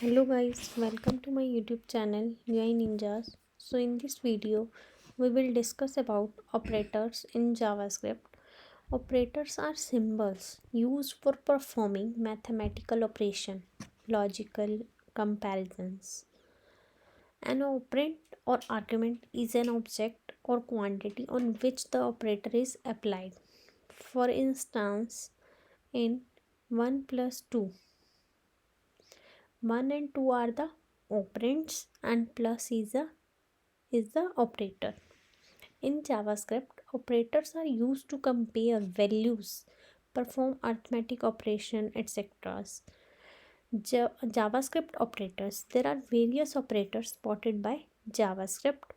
Hello guys, welcome to my YouTube channel UI Ninjas. So in this video we will discuss about operators in JavaScript. Operators are symbols used for performing mathematical operation, logical comparisons. An operand or argument is an object or quantity on which the operator is applied. For instance, in 1 plus 2, 1 and 2 are the operands and plus is the operator. In JavaScript, operators are used to compare values, perform arithmetic operation, etc. JavaScript operators. There are various operators spotted by JavaScript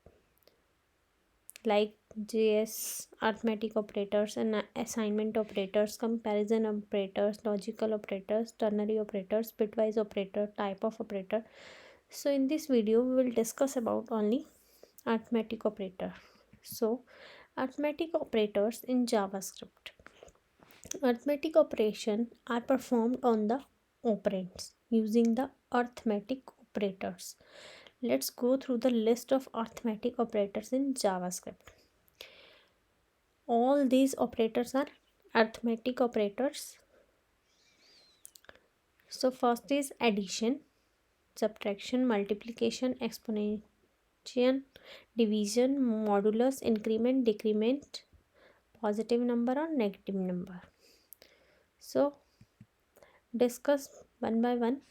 like JS, arithmetic operators and assignment operators, comparison operators, logical operators, ternary operators, bitwise operator, type of operator. So in this video we will discuss about only arithmetic operator. So arithmetic operators in JavaScript. Arithmetic operations are performed on the operands using the arithmetic operators. Let's go through the list of arithmetic operators in JavaScript. All these operators are arithmetic operators. So first is addition, subtraction, multiplication, exponentiation, division, modulus, increment, decrement, positive number or negative number. So discuss one by one.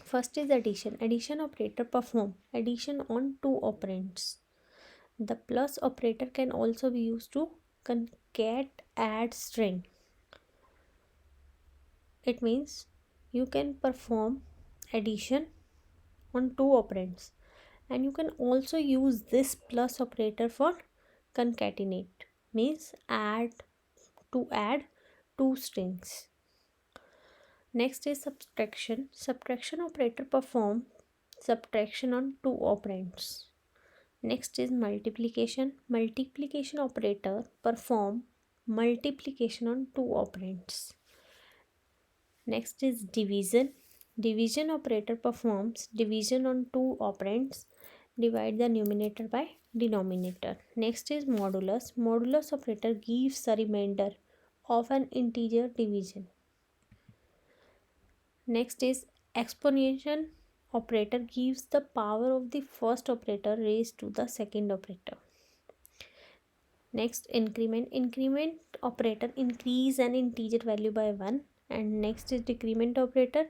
First is addition. Addition operator perform addition on two operands. The plus operator can also be used to concat add string. It means you can perform addition on two operands, and you can also use this plus operator for concatenate, means add two strings. Next is subtraction. Subtraction operator perform subtraction on two operands. Next is multiplication. Multiplication operator perform multiplication on two operands. Next is division. Division operator performs division on two operands. Divide the numerator by denominator. Next is modulus. Modulus operator gives the remainder of an integer division. Next is exponentiation operator gives the power of the first operator raised to the second operator. Next, increment. Increment operator increase an integer value by 1. And next is decrement operator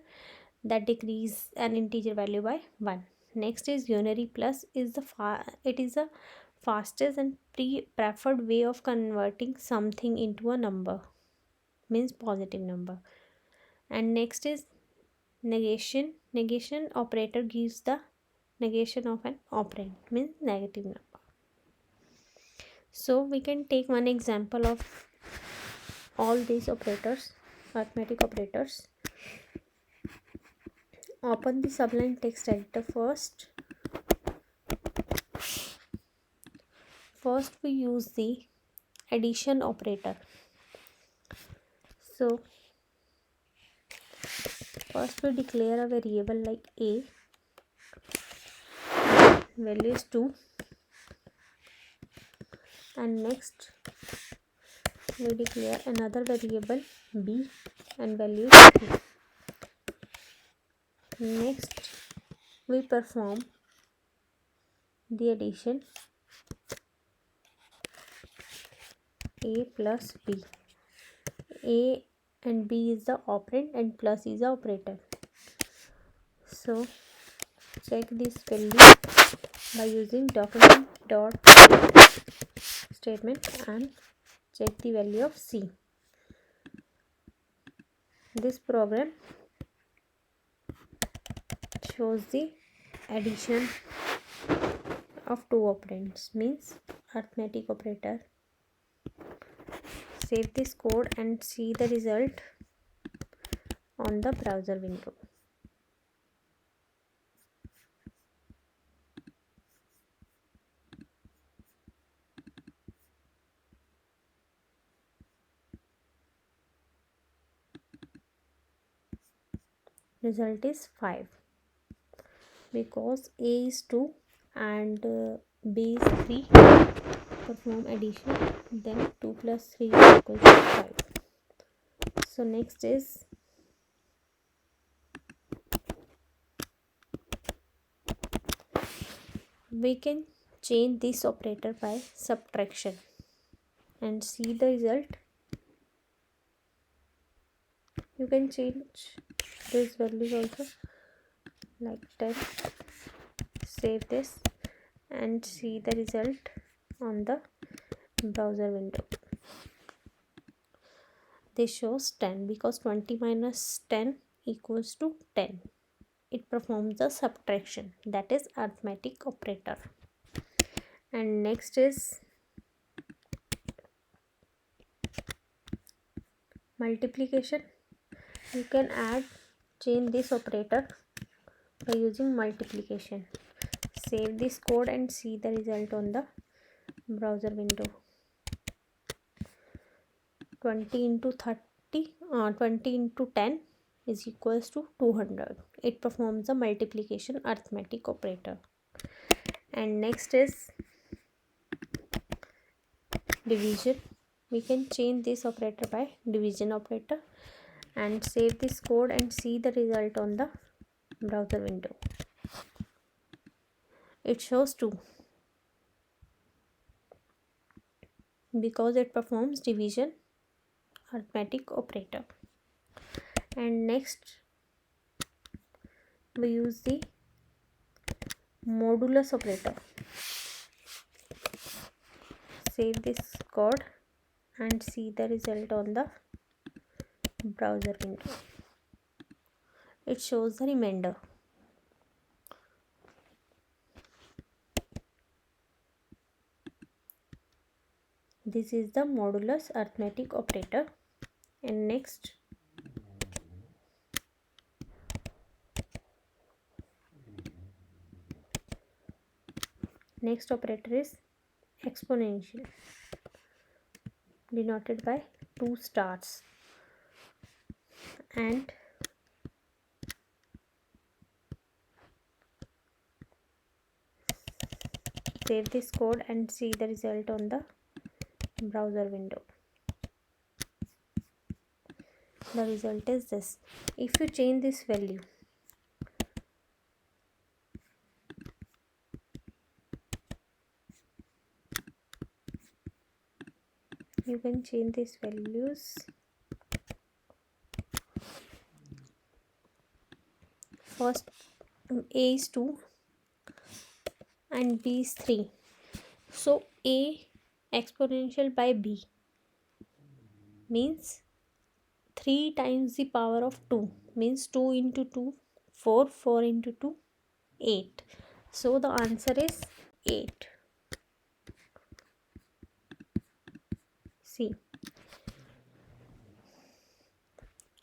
that decrease an integer value by 1. Next is unary. Plus is it is the fastest and preferred way of converting something into a number, means positive number. And next is negation. Negation operator gives the negation of an operand, means negative number. So we can take one example of all these operators, arithmetic operators. Open the Sublime text editor first. First we use the addition operator. So first we declare a variable like a, value is 2, and next we declare another variable b and value is 3. Next we perform the addition a plus b. A and b is the operand and plus is the operator. So check this value by using document dot statement and check the value of c. This program shows the addition of two operands, means arithmetic operator. Save this code and see the result on the browser window. result is 5 because A is 2 and B is 3. Perform addition, then 2 plus 3 is equal to 5. So next is we can change this operator by subtraction and see the result. You can change these values also, like 10. Save this and see the result on the browser window. This shows 10 because 20 minus 10 equals to 10. It performs the subtraction, that is arithmetic operator. And next is multiplication. You can change this operator by using multiplication. Save this code and see the result on the browser window. 20 into 10 is equals to 200. It performs the multiplication arithmetic operator. And next is division. We can change this operator by division operator and save this code and see the result on the browser window. It shows 2 because it performs division arithmetic operator. And next we use the modulus operator. Save this code and see the result on the browser window. It shows the remainder. This is the modulus arithmetic operator. And next operator is exponential, denoted by 2 stars. And save this code and see the result on the browser window. The result is this. If you change this value, you can change these values. First, A is 2 and B is 3. So A exponential by B means 3 times the power of 2, means 2 into 2 4, 4 into 2 8. So the answer is 8. See.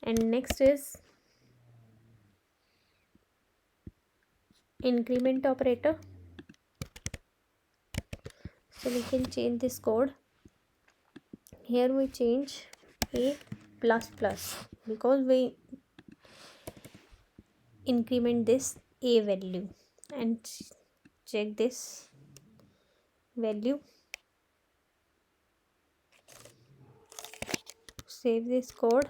And next is increment operator. So we can change this code. Here we change A plus plus because we increment this A value and check this value. Save this code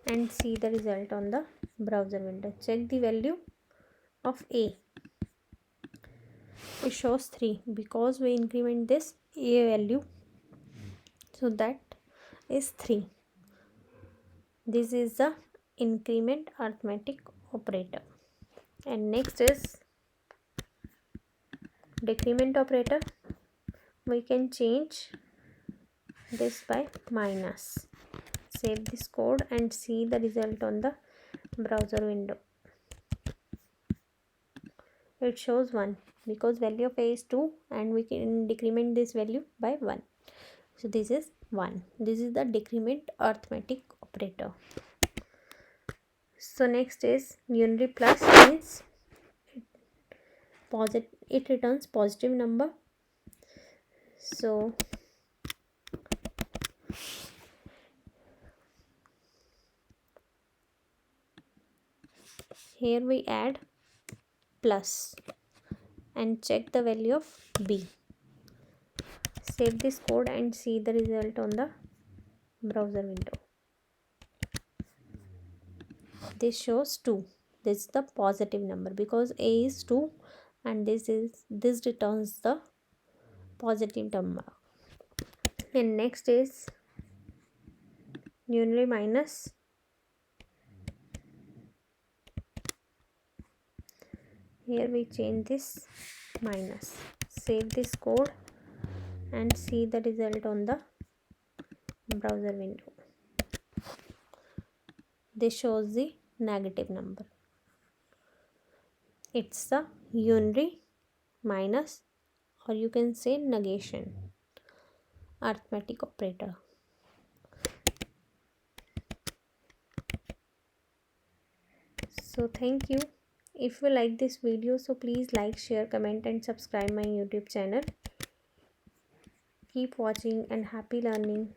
and see the result on the browser window. Check the value of A. It shows 3 because we increment this A value, so that is 3. This is the increment arithmetic operator. And next is decrement operator. We can change this by minus. Save this code and see the result on the browser window. It shows 1 because value of A is 2 and we can decrement this value by 1. So this is 1. This is the decrement arithmetic operator. So next is unary plus, means it returns positive number. So Here we add plus and check the value of b. Save this code and see the result on the browser window. This shows 2. This is the positive number because a is 2 and this returns the positive number. And next is unary minus. Here we change this minus. Save this code and see the result on the browser window. This shows the negative number. It's the unary minus, or you can say negation arithmetic operator. So thank you. If you like this video, so please like, share, comment and subscribe my YouTube channel. Keep watching and happy learning.